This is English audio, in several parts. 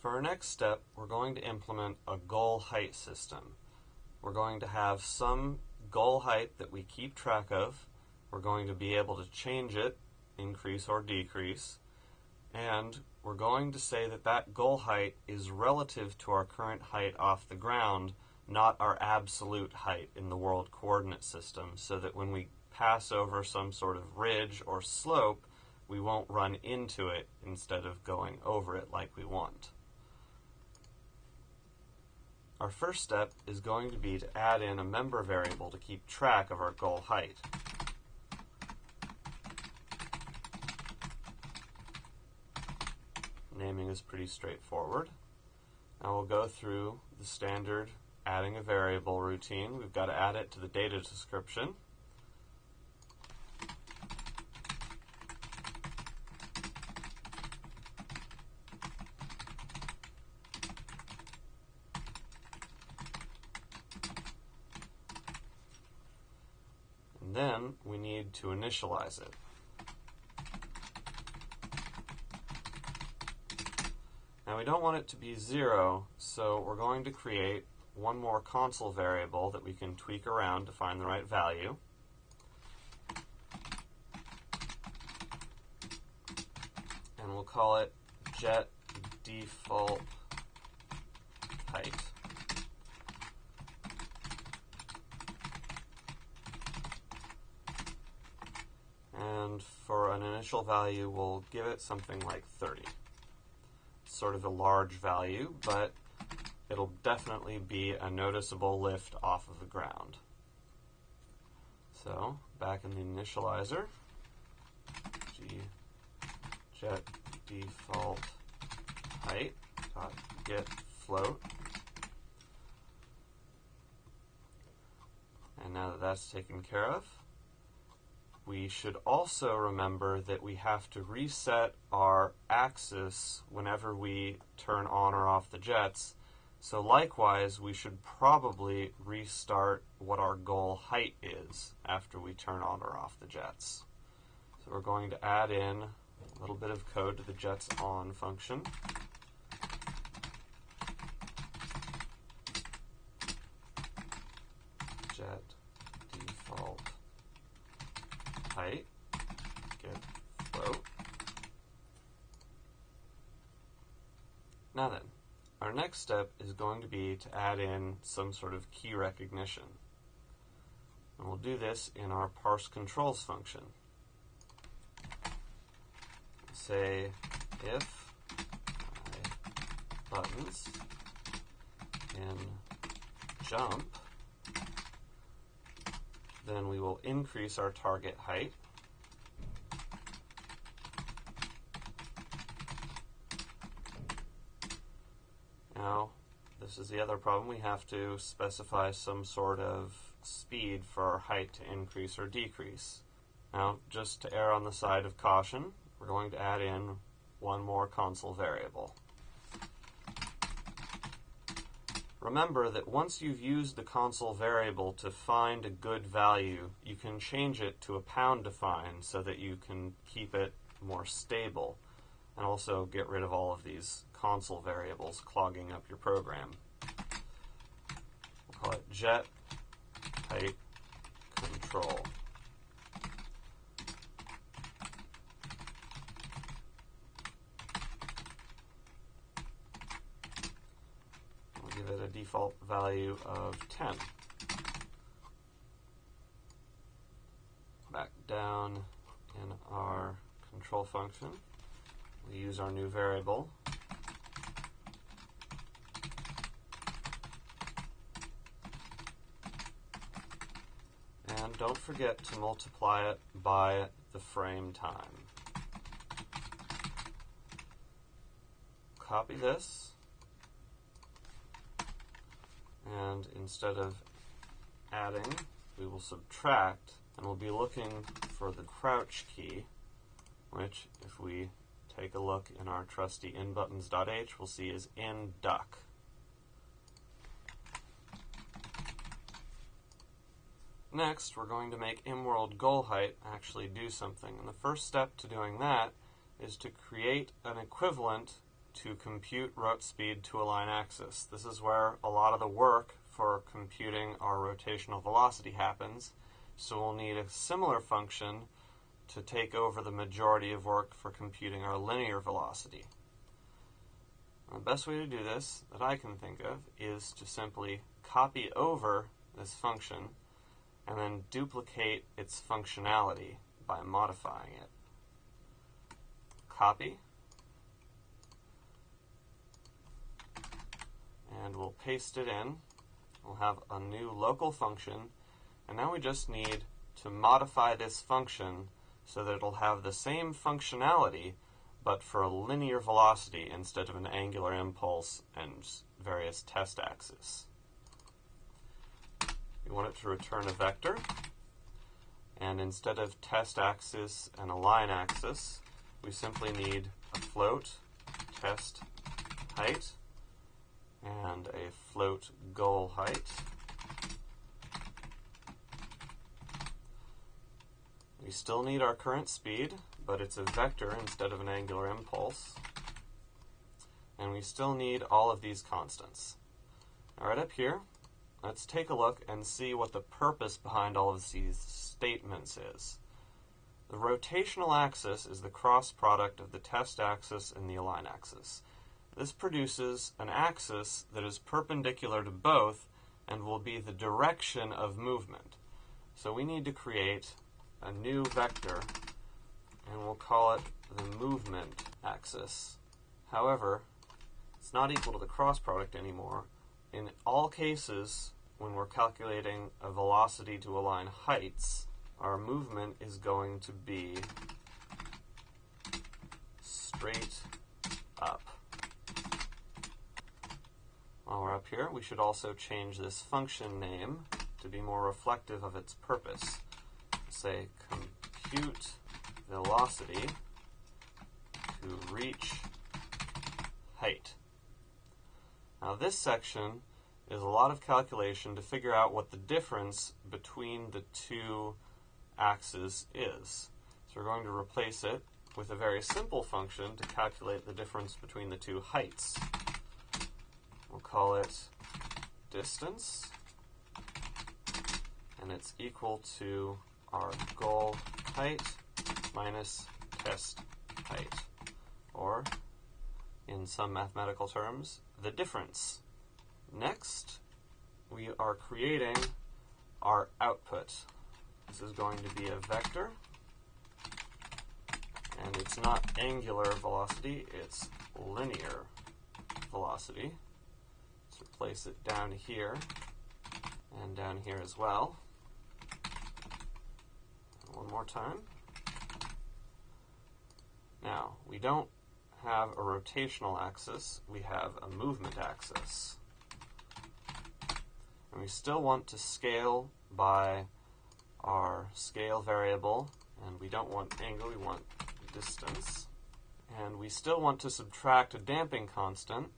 For our next step, we're going to implement a goal height system. We're going to have some goal height that we keep track of. We're going to be able to change it, increase or decrease, and we're going to say that that goal height is relative to our current height off the ground, not our absolute height in the world coordinate system, so that when we pass over some sort of ridge or slope, we won't run into it instead of going over it like we want. Our first step is going to be to add in a member variable to keep track of our goal height. Naming is pretty straightforward. Now we'll go through the standard adding a variable routine. We've got to add it to the data description. And then we need to initialize it. Now we don't want it to be 0, so we're going to create one more console variable that we can tweak around to find the right value. And we'll call it jet default height. And for an initial value, we'll give it something like 30. Sort of a large value, but it'll definitely be a noticeable lift off of the ground. So, back in the initializer, jet default height get float. And now that that's taken care of, we should also remember that we have to reset our axis whenever we turn on or off the jets. So likewise, we should probably restart what our goal height is after we turn on or off the jets. So we're going to add in a little bit of code to the jets on function. Jet default height get float. Now then, our next step is going to be to add in some sort of key recognition. And we'll do this in our parse controls function. Say if my buttons in jump, then we will increase our target height. Now, this is the other problem. We have to specify some sort of speed for our height to increase or decrease. Now, just to err on the side of caution, we're going to add in one more console variable. Remember that once you've used the console variable to find a good value, you can change it to a pound define so that you can keep it more stable and also get rid of all of these console variables clogging up your program. We'll call it jet height control. Give it a default value of 10. Back down in our control function, we use our new variable. And don't forget to multiply it by the frame time. Copy this. And instead of adding, we will subtract, and we'll be looking for the crouch key, which, if we take a look in our trusty inbuttons.h, we'll see is in duck. Next, we're going to make imworld goal height actually do something. And the first step to doing that is to create an equivalent to compute rote speed to a line axis. This is where a lot of the work for computing our rotational velocity happens, so we'll need a similar function to take over the majority of work for computing our linear velocity. The best way to do this that I can think of is to simply copy over this function and then duplicate its functionality by modifying it. Copy, and we'll paste it in. We'll have a new local function, and now we just need to modify this function so that it'll have the same functionality but for a linear velocity instead of an angular impulse and various test axes. We want it to return a vector, and instead of test axis and a line axis, we simply need a float test height and a float goal height. We still need our current speed, but it's a vector instead of an angular impulse. And we still need all of these constants. All right, up here, let's take a look and see what the purpose behind all of these statements is. The rotational axis is the cross product of the test axis and the align axis. This produces an axis that is perpendicular to both and will be the direction of movement. So we need to create a new vector, and we'll call it the movement axis. However, it's not equal to the cross product anymore. In all cases, when we're calculating a velocity to align heights, our movement is going to be straight up. While we're up here, we should also change this function name to be more reflective of its purpose. Say compute velocity to reach height. Now this section is a lot of calculation to figure out what the difference between the two axes is. So we're going to replace it with a very simple function to calculate the difference between the two heights. We'll call it distance, and it's equal to our goal height minus test height, or in some mathematical terms, the difference. Next, we are creating our output. This is going to be a vector, and it's not angular velocity, it's linear velocity. Let's replace it down here and down here as well. One more time. Now, we don't have a rotational axis, we have a movement axis. And we still want to scale by our scale variable, and we don't want angle, we want distance. And we still want to subtract a damping constant,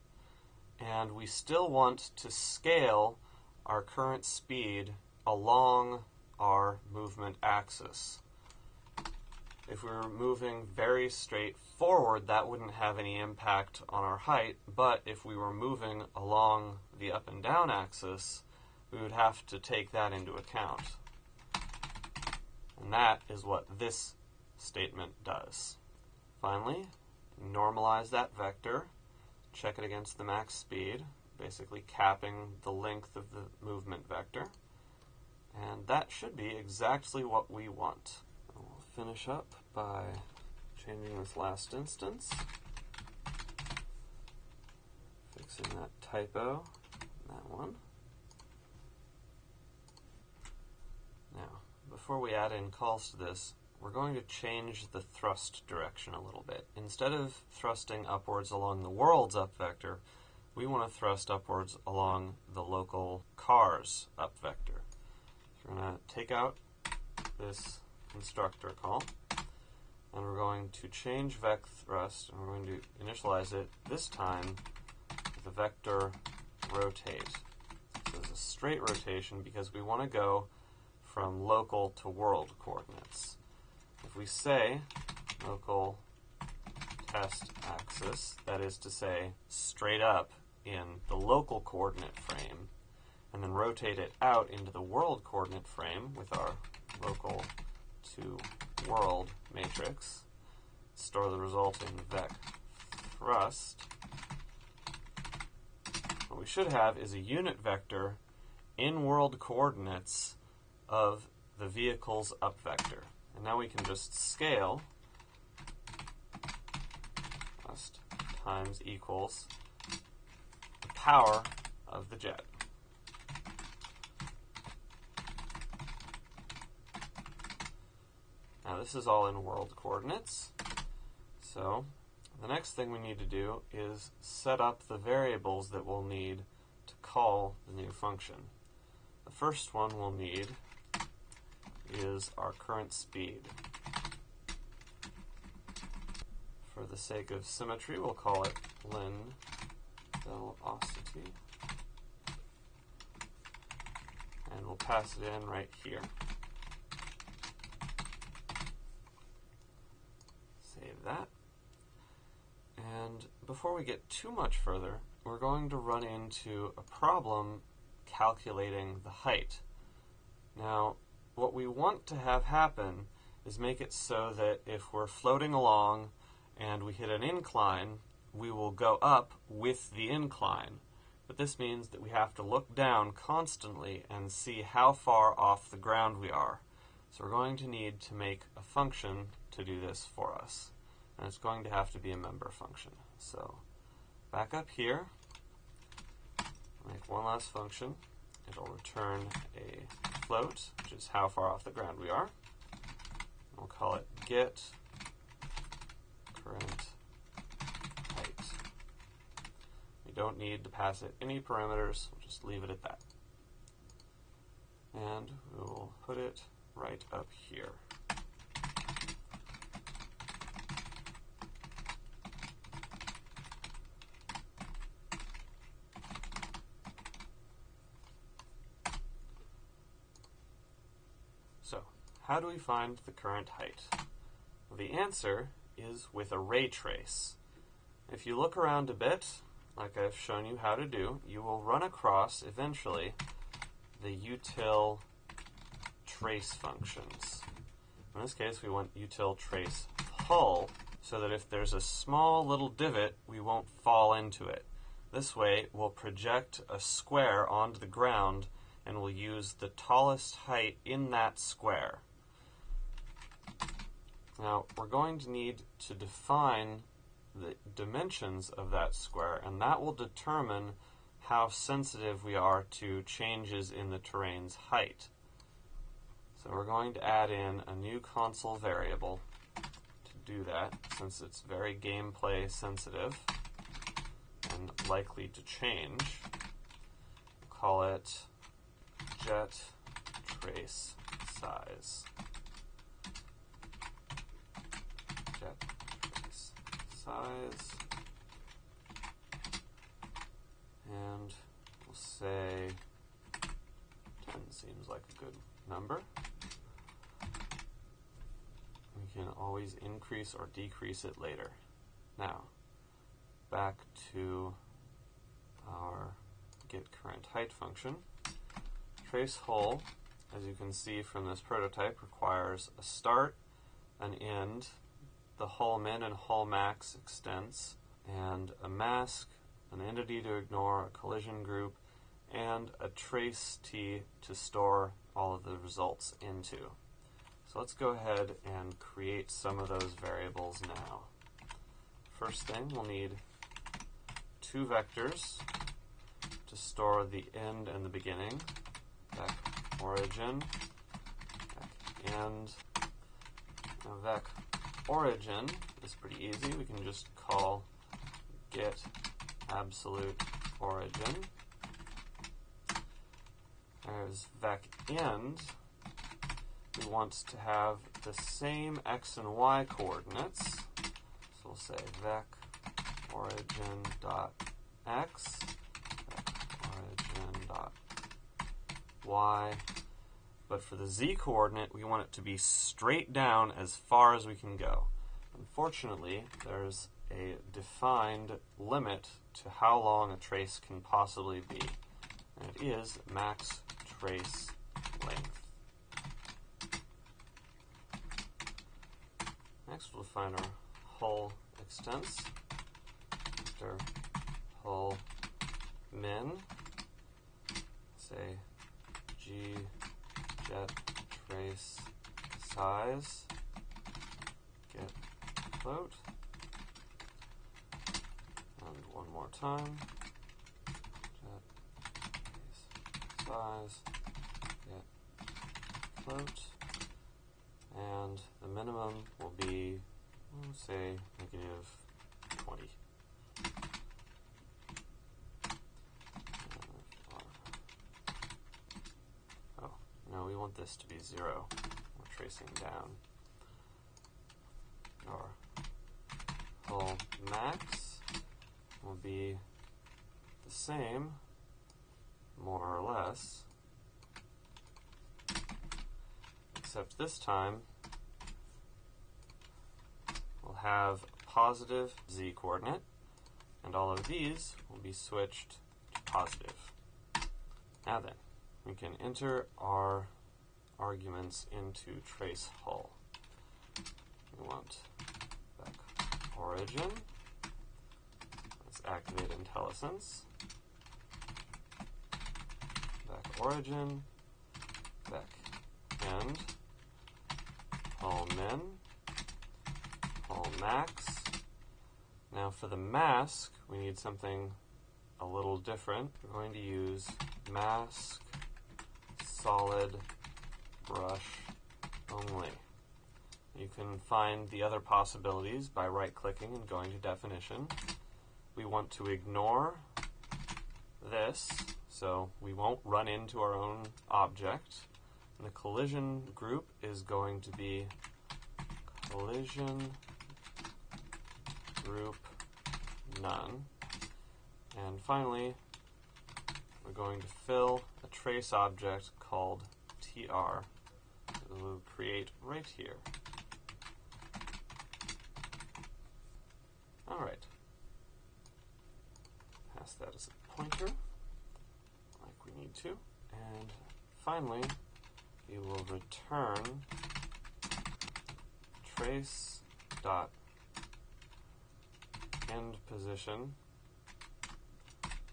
and we still want to scale our current speed along our movement axis. If we were moving very straight forward, that wouldn't have any impact on our height, but if we were moving along the up and down axis, we would have to take that into account. And that is what this statement does. Finally, normalize that vector, check it against the max speed, basically capping the length of the movement vector. And that should be exactly what we want. We'll finish up by changing this last instance, fixing that typo in that one. Now, before we add in calls to this, we're going to change the thrust direction a little bit. Instead of thrusting upwards along the world's up vector, we want to thrust upwards along the local car's up vector. So we're going to take out this constructor call, and we're going to change vec thrust, and we're going to initialize it this time with the vector rotate. So it's a straight rotation because we want to go from local to world coordinates. If we say local test axis, that is to say, straight up in the local coordinate frame, and then rotate it out into the world coordinate frame with our local to world matrix, store the result in vec thrust, what we should have is a unit vector in world coordinates of the vehicle's up vector. And now we can just scale thrust times equals the power of the jet. Now this is all in world coordinates, so the next thing we need to do is set up the variables that we'll need to call the new function. The first one we'll need is our current speed. For the sake of symmetry, we'll call it ln velocity, and we'll pass it in right here. Save that. And before we get too much further, we're going to run into a problem calculating the height. Now, what we want to have happen is make it so that if we're floating along and we hit an incline, we will go up with the incline. But this means that we have to look down constantly and see how far off the ground we are. So we're going to need to make a function to do this for us. And it's going to have to be a member function. So back up here, make one last function. It'll return a float, which is how far off the ground we are. We'll call it get current height. We don't need to pass it any parameters, we'll just leave it at that. And we'll put it right up here. So, how do we find the current height? Well, the answer is with a ray trace. If you look around a bit, like I've shown you how to do, you will run across, eventually, the util trace functions. In this case, we want util trace hull, so that if there's a small little divot, we won't fall into it. This way, we'll project a square onto the ground and we'll use the tallest height in that square. Now, we're going to need to define the dimensions of that square, and that will determine how sensitive we are to changes in the terrain's height. So we're going to add in a new console variable to do that, since it's very gameplay sensitive and likely to change. We'll call it jet trace size. Jet trace size. And we'll say 10 seems like a good number. We can always increase or decrease it later. Now, back to our get current height function. Trace hull, as you can see from this prototype, requires a start, an end, the hull min and hull max extents, and a mask, an entity to ignore, a collision group, and a trace t to store all of the results into. So let's go ahead and create some of those variables now. First thing, we'll need two vectors to store the end and the beginning. Vec origin, vec end. Now vec origin is pretty easy. We can just call get absolute origin. There's vec end. We want to have the same x and y coordinates. So we'll say vec origin dot x, vec origin dot y. But for the z coordinate, we want it to be straight down as far as we can go. Unfortunately, there's a defined limit to how long a trace can possibly be, and it is max trace length. Next, we'll define our hull extents. After hull min, say g jet trace size get float, and one more time, jet trace size get float, and the minimum will be, say, -20. Oh, no, we want this to be 0. We're tracing down. Our hull max will be the same, more or less, except this time we'll have a positive z-coordinate, and all of these will be switched to positive. Now then, we can enter our arguments into trace hull. We want back origin. Let's activate IntelliSense. Back origin, back end, hull min, hull max. Now for the mask, we need something a little different. We're going to use mask solid brush only. You can find the other possibilities by right-clicking and going to definition. We want to ignore this, so we won't run into our own object. And the collision group is going to be collision group none. And finally, we're going to fill a trace object called tr that we'll create right here. Alright. Pass that as a pointer, like we need to. And finally, we will return trace dot end position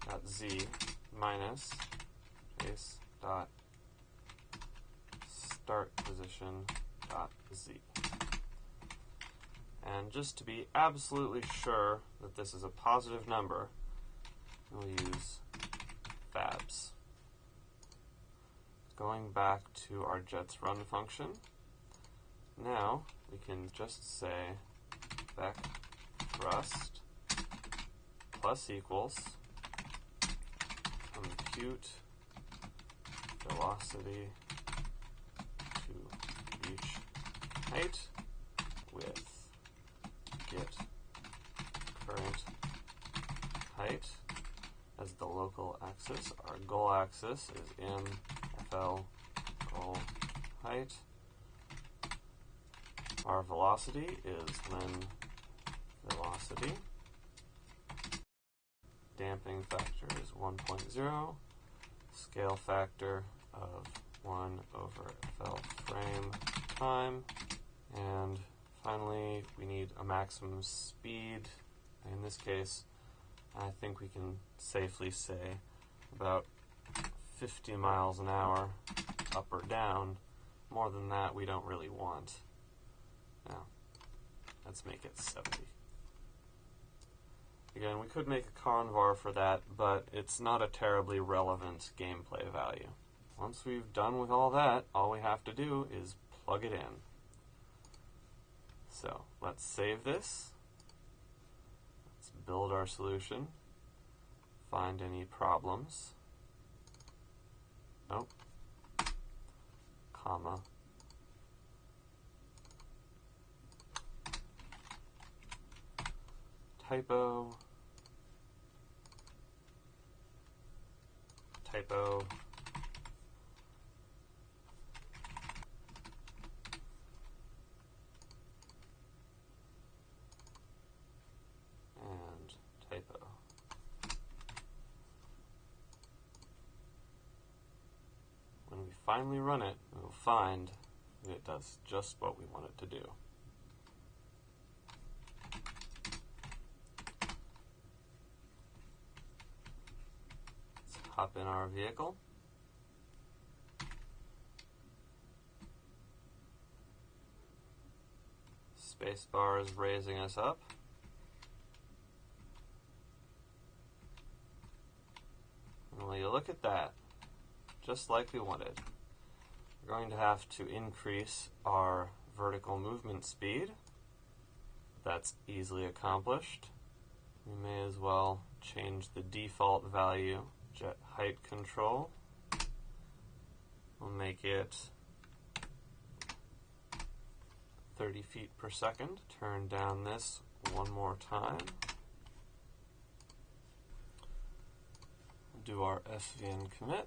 dot z minus trace dot start position dot z. And just to be absolutely sure that this is a positive number, we'll use fabs. Going back to our jets run function, now we can just say vec thrust plus equals compute velocity to reach height with get current height as the local axis. Our goal axis is in FL goal height. Our velocity is ln velocity. Damping factor is 1.0. Scale factor of 1 over FL frame time. And finally, we need a maximum speed. In this case, I think we can safely say about 50 miles an hour up or down. More than that, we don't really want. Now, let's make it 70. Again, we could make a convar for that, but it's not a terribly relevant gameplay value. Once we've done with all that, all we have to do is plug it in. So, let's save this. Let's build our solution. Find any problems. Nope. Comma. Typo. Typo. finally run it, we'll find that it does just what we want it to do. Let's hop in our vehicle. Spacebar is raising us up. And will you look at that? Just like we wanted. We're going to have to increase our vertical movement speed. That's easily accomplished. We may as well change the default value, jet height control. We'll make it 30 feet per second. Turn down this one more time. Do our svn commit.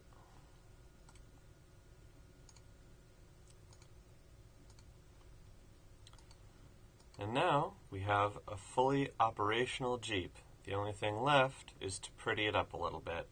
And now we have a fully operational Jeep. The only thing left is to pretty it up a little bit.